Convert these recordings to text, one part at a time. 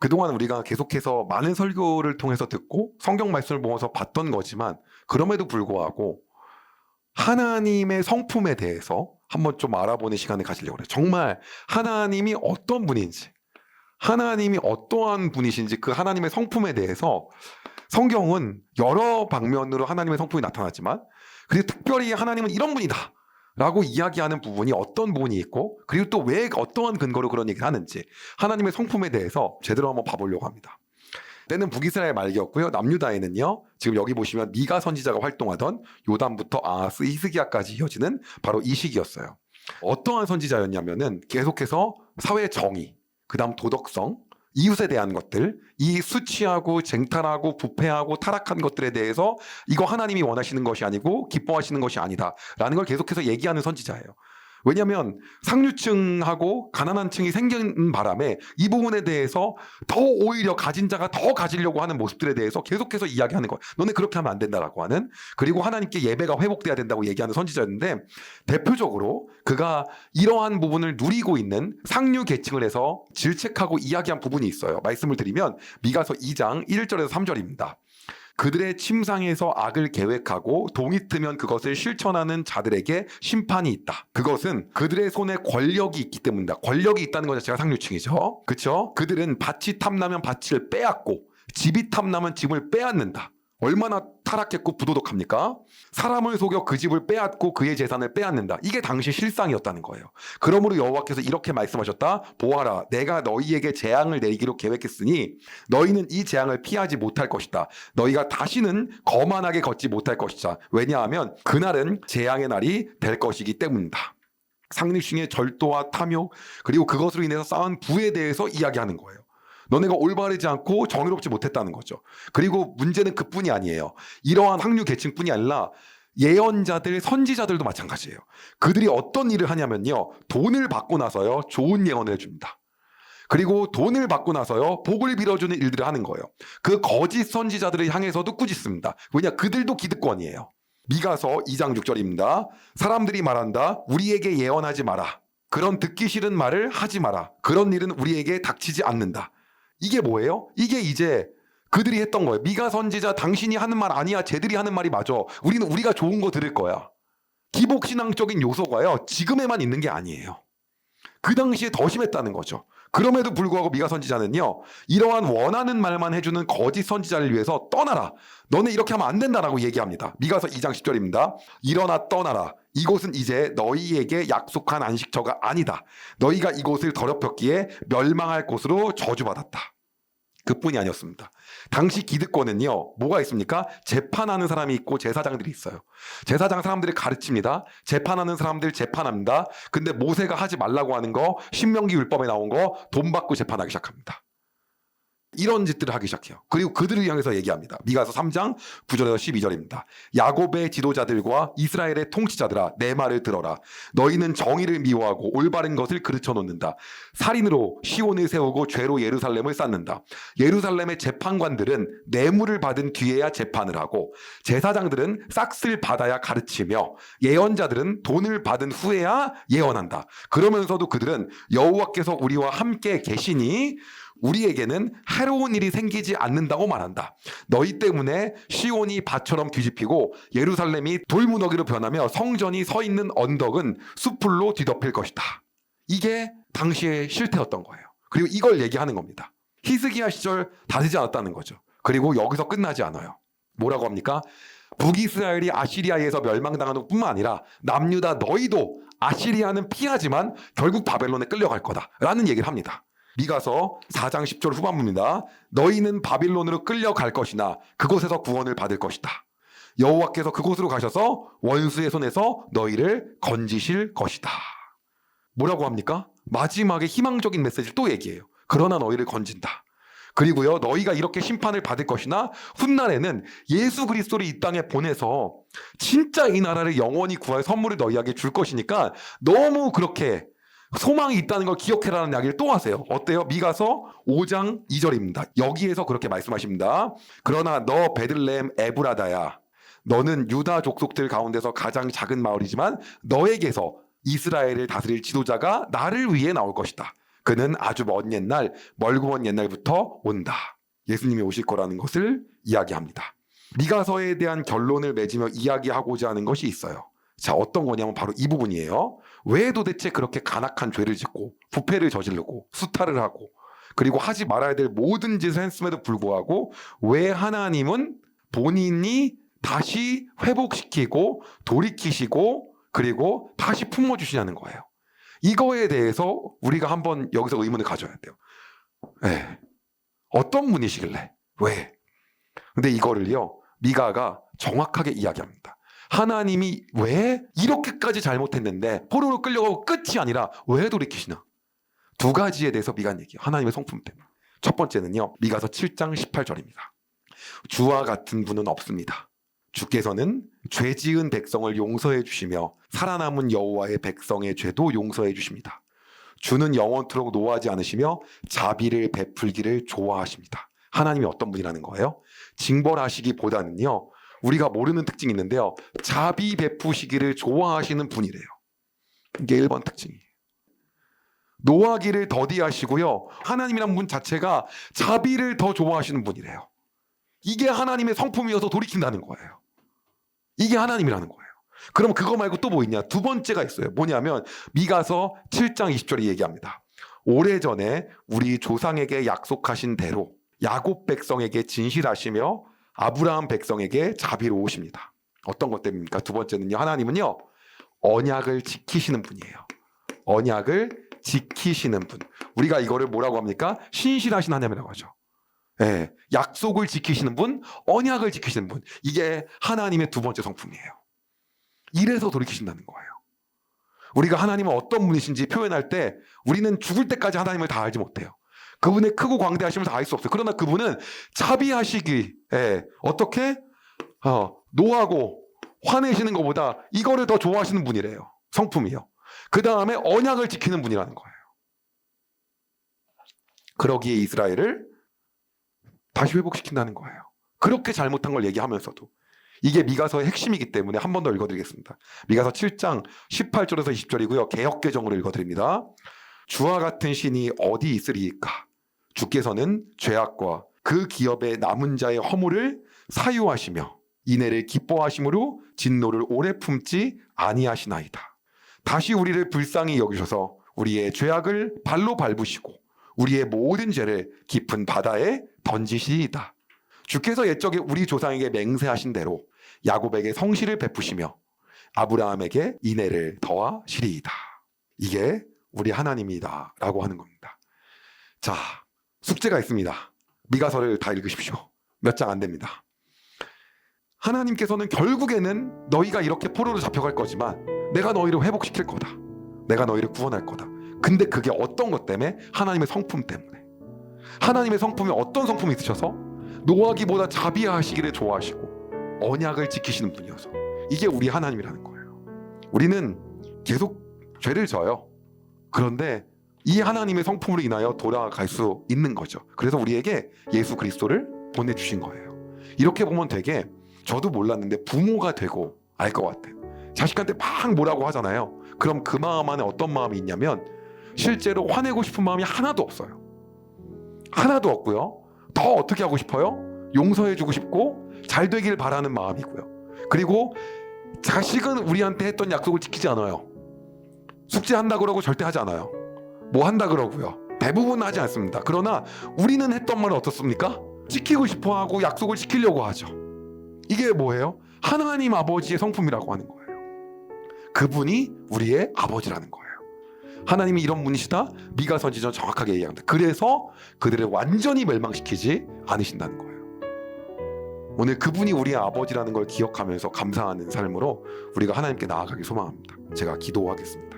그동안 우리가 계속해서 많은 설교를 통해서 듣고 성경 말씀을 보면서 봤던 거지만 그럼에도 불구하고 하나님의 성품에 대해서 한번 좀 알아보는 시간을 가지려고 해요. 정말 하나님이 어떤 분인지, 하나님이 어떠한 분이신지 그 하나님의 성품에 대해서 성경은 여러 방면으로 하나님의 성품이 나타나지만 그리고 특별히 하나님은 이런 분이다 라고 이야기하는 부분이 어떤 부분이 있고 그리고 또 왜 어떠한 근거로 그런 얘기를 하는지 하나님의 성품에 대해서 제대로 한번 봐보려고 합니다. 때는 북이스라엘 말기였고요. 남유다에는요. 지금 여기 보시면 미가 선지자가 활동하던 요담부터 아하스, 히스기야까지 이어지는 바로 이 시기였어요. 어떠한 선지자였냐면은 계속해서 사회 정의, 그다음 도덕성, 이웃에 대한 것들, 이 수치하고 쟁탈하고 부패하고 타락한 것들에 대해서 이거 하나님이 원하시는 것이 아니고 기뻐하시는 것이 아니다라는 걸 계속해서 얘기하는 선지자예요. 왜냐하면 상류층하고 가난한 층이 생긴 바람에 이 부분에 대해서 더 오히려 가진 자가 더 가지려고 하는 모습들에 대해서 계속해서 이야기하는 거예요. 너네 그렇게 하면 안 된다라고 하는, 그리고 하나님께 예배가 회복돼야 된다고 얘기하는 선지자였는데 대표적으로 그가 이러한 부분을 누리고 있는 상류 계층을 해서 질책하고 이야기한 부분이 있어요. 말씀을 드리면 미가서 2장 1절에서 3절입니다. 그들의 침상에서 악을 계획하고 동이 트면 그것을 실천하는 자들에게 심판이 있다. 그것은 그들의 손에 권력이 있기 때문이다. 권력이 있다는 것 자체가 상류층이죠. 그렇죠? 그들은 밭이 탐나면 밭을 빼앗고 집이 탐나면 집을 빼앗는다. 얼마나 타락했고 부도덕합니까? 사람을 속여 그 집을 빼앗고 그의 재산을 빼앗는다. 이게 당시 실상이었다는 거예요. 그러므로 여호와께서 이렇게 말씀하셨다. 보아라, 내가 너희에게 재앙을 내리기로 계획했으니 너희는 이 재앙을 피하지 못할 것이다. 너희가 다시는 거만하게 걷지 못할 것이다. 왜냐하면 그날은 재앙의 날이 될 것이기 때문이다. 상류층의 절도와 탐욕 그리고 그것으로 인해서 쌓은 부에 대해서 이야기하는 거예요. 너네가 올바르지 않고 정의롭지 못했다는 거죠. 그리고 문제는 그뿐이 아니에요. 이러한 상류 계층뿐이 아니라 예언자들, 선지자들도 마찬가지예요. 그들이 어떤 일을 하냐면요. 돈을 받고 나서요. 좋은 예언을 해줍니다. 그리고 돈을 받고 나서요. 복을 빌어주는 일들을 하는 거예요. 그 거짓 선지자들을 향해서도 꾸짖습니다. 왜냐? 그들도 기득권이에요. 미가서 2장 6절입니다. 사람들이 말한다. 우리에게 예언하지 마라. 그런 듣기 싫은 말을 하지 마라. 그런 일은 우리에게 닥치지 않는다. 이게 뭐예요? 이게 이제 그들이 했던 거예요. 미가 선지자 당신이 하는 말 아니야. 쟤들이 하는 말이 맞아. 우리는 우리가 좋은 거 들을 거야. 기복신앙적인 요소가요. 지금에만 있는 게 아니에요. 그 당시에 더 심했다는 거죠. 그럼에도 불구하고 미가 선지자는요. 이러한 원하는 말만 해주는 거짓 선지자를 위해서 떠나라. 너네 이렇게 하면 안 된다라고 얘기합니다. 미가서 2장 10절입니다. 일어나 떠나라. 이곳은 이제 너희에게 약속한 안식처가 아니다. 너희가 이곳을 더럽혔기에 멸망할 곳으로 저주받았다. 그뿐이 아니었습니다. 당시 기득권은요. 뭐가 있습니까? 재판하는 사람이 있고 제사장들이 있어요. 제사장 사람들을 가르칩니다. 재판하는 사람들 재판합니다. 근데 모세가 하지 말라고 하는 거, 신명기 율법에 나온 거 돈 받고 재판하기 시작합니다. 이런 짓들을 하기 시작해요. 그리고 그들을 향해서 얘기합니다. 미가서 3장 9절에서 12절입니다. 야곱의 지도자들과 이스라엘의 통치자들아, 내 말을 들어라. 너희는 정의를 미워하고 올바른 것을 그르쳐 놓는다. 살인으로 시온을 세우고 죄로 예루살렘을 쌓는다. 예루살렘의 재판관들은 뇌물을 받은 뒤에야 재판을 하고 제사장들은 싹쓸 받아야 가르치며 예언자들은 돈을 받은 후에야 예언한다. 그러면서도 그들은 여호와께서 우리와 함께 계시니 우리에게는 해로운 일이 생기지 않는다고 말한다. 너희 때문에 시온이 밭처럼 뒤집히고 예루살렘이 돌무더기로 변하며 성전이 서 있는 언덕은 숲풀로 뒤덮일 것이다. 이게 당시의 실태였던 거예요. 그리고 이걸 얘기하는 겁니다. 히스기야 시절 다 되지 않았다는 거죠. 그리고 여기서 끝나지 않아요. 뭐라고 합니까? 북이스라엘이 아시리아에서 멸망당하는 것뿐만 아니라 남유다 너희도 아시리아는 피하지만 결국 바벨론에 끌려갈 거다라는 얘기를 합니다. 미가서 4장 10절 후반부입니다. 너희는 바빌론으로 끌려갈 것이나 그곳에서 구원을 받을 것이다. 여호와께서 그곳으로 가셔서 원수의 손에서 너희를 건지실 것이다. 뭐라고 합니까? 마지막에 희망적인 메시지를 또 얘기해요. 그러나 너희를 건진다. 그리고요, 너희가 이렇게 심판을 받을 것이나 훗날에는 예수 그리스도를 이 땅에 보내서 진짜 이 나라를 영원히 구할 선물을 너희에게 줄 것이니까 너무 그렇게 소망이 있다는 걸 기억해라는 이야기를 또 하세요. 어때요? 미가서 5장 2절입니다. 여기에서 그렇게 말씀하십니다. 그러나 너 베들레헴 에브라다야, 너는 유다 족속들 가운데서 가장 작은 마을이지만 너에게서 이스라엘을 다스릴 지도자가 나를 위해 나올 것이다. 그는 아주 먼 옛날, 멀고 먼 옛날부터 온다. 예수님이 오실 거라는 것을 이야기합니다. 미가서에 대한 결론을 맺으며 이야기하고자 하는 것이 있어요. 자, 어떤 거냐면 바로 이 부분이에요. 왜 도대체 그렇게 간악한 죄를 짓고 부패를 저지르고 수탈을 하고 그리고 하지 말아야 될 모든 짓을 했음에도 불구하고 왜 하나님은 본인이 다시 회복시키고 돌이키시고 그리고 다시 품어주시냐는 거예요. 이거에 대해서 우리가 한번 여기서 의문을 가져야 돼요. 네. 어떤 분이시길래? 왜? 근데 이거를요, 미가가 정확하게 이야기합니다. 하나님이 왜 이렇게까지 잘못했는데 포로로 끌려가고 끝이 아니라 왜 돌이키시나? 두 가지에 대해서 미가는 얘기해요. 하나님의 성품 때문에. 첫 번째는요, 미가서 7장 18절입니다. 주와 같은 분은 없습니다. 주께서는 죄 지은 백성을 용서해 주시며 살아남은 여호와의 백성의 죄도 용서해 주십니다. 주는 영원토록 노하지 않으시며 자비를 베풀기를 좋아하십니다. 하나님이 어떤 분이라는 거예요? 징벌하시기보다는요, 우리가 모르는 특징이 있는데요, 자비 베푸시기를 좋아하시는 분이래요. 이게 1번 특징이에요. 노하기를 더디하시고요, 하나님이란 분 자체가 자비를 더 좋아하시는 분이래요. 이게 하나님의 성품이어서 돌이킨다는 거예요. 이게 하나님이라는 거예요. 그럼 그거 말고 또 뭐 있냐? 두 번째가 있어요. 뭐냐면 미가서 7장 20절에 얘기합니다. 오래전에 우리 조상에게 약속하신 대로 야곱 백성에게 진실하시며 아브라함 백성에게 자비로우십니다. 어떤 것 때문입니까? 두 번째는요, 하나님은요, 언약을 지키시는 분이에요. 언약을 지키시는 분. 우리가 이거를 뭐라고 합니까? 신실하신 하나님이라고 하죠. 예, 약속을 지키시는 분, 언약을 지키시는 분. 이게 하나님의 두 번째 성품이에요. 이래서 돌이키신다는 거예요. 우리가 하나님은 어떤 분이신지 표현할 때 우리는 죽을 때까지 하나님을 다 알지 못해요. 그분의 크고 광대하심을 다 알 수 없어요. 그러나 그분은 자비하시기, 어떻게? 노하고 화내시는 것보다 이거를 더 좋아하시는 분이래요. 성품이요. 그 다음에 언약을 지키는 분이라는 거예요. 그러기에 이스라엘을 다시 회복시킨다는 거예요. 그렇게 잘못한 걸 얘기하면서도. 이게 미가서의 핵심이기 때문에 한 번 더 읽어드리겠습니다. 미가서 7장 18절에서 20절이고요. 개역개정으로 읽어드립니다. 주와 같은 신이 어디 있으리이까? 주께서는 죄악과 그 기업의 남은 자의 허물을 사유하시며 이내를 기뻐하심으로 진노를 오래 품지 아니하시나이다. 다시 우리를 불쌍히 여기셔서 우리의 죄악을 발로 밟으시고 우리의 모든 죄를 깊은 바다에 던지시리이다. 주께서 옛적에 우리 조상에게 맹세하신 대로 야곱에게 성실을 베푸시며 아브라함에게 인애를 더하시리이다. 이게 우리 하나님이다 라고 하는 겁니다. 자, 숙제가 있습니다. 미가서를 다 읽으십시오. 몇 장 안 됩니다. 하나님께서는 결국에는 너희가 이렇게 포로로 잡혀갈 거지만 내가 너희를 회복시킬 거다. 내가 너희를 구원할 거다. 근데 그게 어떤 것 때문에? 하나님의 성품 때문에. 하나님의 성품이 어떤 성품이 있으셔서? 노하기보다 자비하시기를 좋아하시고 언약을 지키시는 분이어서. 이게 우리 하나님이라는 거예요. 우리는 계속 죄를 져요. 그런데 이 하나님의 성품으로 인하여 돌아갈 수 있는 거죠. 그래서 우리에게 예수 그리스도를 보내주신 거예요. 이렇게 보면 되게, 저도 몰랐는데 부모가 되고 알 것 같아요. 자식한테 막 뭐라고 하잖아요. 그럼 그 마음 안에 어떤 마음이 있냐면 실제로 화내고 싶은 마음이 하나도 없어요. 하나도 없고요. 더 어떻게 하고 싶어요? 용서해주고 싶고 잘 되길 바라는 마음이고요. 그리고 자식은 우리한테 했던 약속을 지키지 않아요. 숙제한다 그러고 절대 하지 않아요. 뭐 한다 그러고요. 대부분 하지 않습니다. 그러나 우리는 했던 말은 어떻습니까? 지키고 싶어하고 약속을 지키려고 하죠. 이게 뭐예요? 하나님 아버지의 성품이라고 하는 거예요. 그분이 우리의 아버지라는 거예요. 하나님이 이런 분이시다? 미가 선지전 정확하게 얘기합니다. 그래서 그들을 완전히 멸망시키지 않으신다는 거예요. 오늘 그분이 우리의 아버지라는 걸 기억하면서 감사하는 삶으로 우리가 하나님께 나아가길 소망합니다. 제가 기도하겠습니다.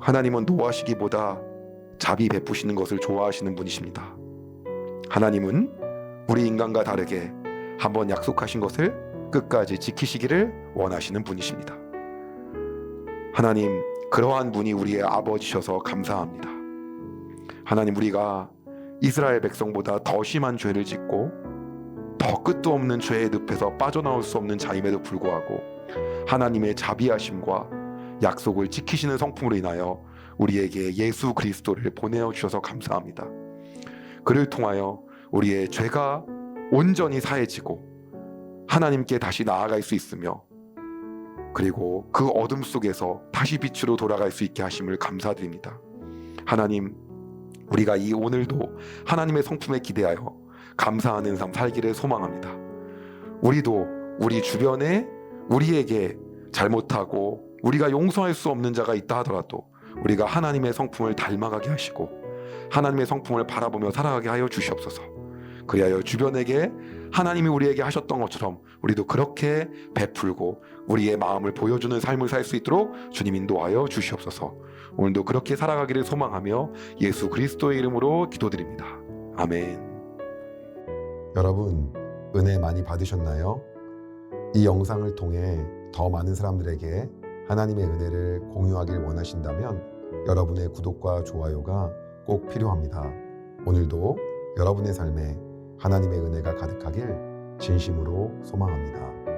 하나님은 노하시기보다 자비 베푸시는 것을 좋아하시는 분이십니다. 하나님은 우리 인간과 다르게 한번 약속하신 것을 끝까지 지키시기를 원하시는 분이십니다. 하나님, 그러한 분이 우리의 아버지셔서 감사합니다. 하나님, 우리가 이스라엘 백성보다 더 심한 죄를 짓고 더 끝도 없는 죄의 늪에서 빠져나올 수 없는 자임에도 불구하고 하나님의 자비하심과 약속을 지키시는 성품으로 인하여 우리에게 예수 그리스도를 보내어 주셔서 감사합니다. 그를 통하여 우리의 죄가 온전히 사해지고 하나님께 다시 나아갈 수 있으며, 그리고 그 어둠 속에서 다시 빛으로 돌아갈 수 있게 하심을 감사드립니다. 하나님, 우리가 이 오늘도 하나님의 성품에 기대하여 감사하는 삶 살기를 소망합니다. 우리도 우리 주변에 우리에게 잘못하고 우리가 용서할 수 없는 자가 있다 하더라도 우리가 하나님의 성품을 닮아가게 하시고 하나님의 성품을 바라보며 살아가게 하여 주시옵소서. 그리하여 주변에게 하나님이 우리에게 하셨던 것처럼 우리도 그렇게 베풀고 우리의 마음을 보여주는 삶을 살 수 있도록 주님 인도하여 주시옵소서. 오늘도 그렇게 살아가기를 소망하며 예수 그리스도의 이름으로 기도드립니다. 아멘. 여러분, 은혜 많이 받으셨나요? 이 영상을 통해 더 많은 사람들에게 하나님의 은혜를 공유하길 원하신다면 여러분의 구독과 좋아요가 꼭 필요합니다. 오늘도 여러분의 삶에 하나님의 은혜가 가득하길 진심으로 소망합니다.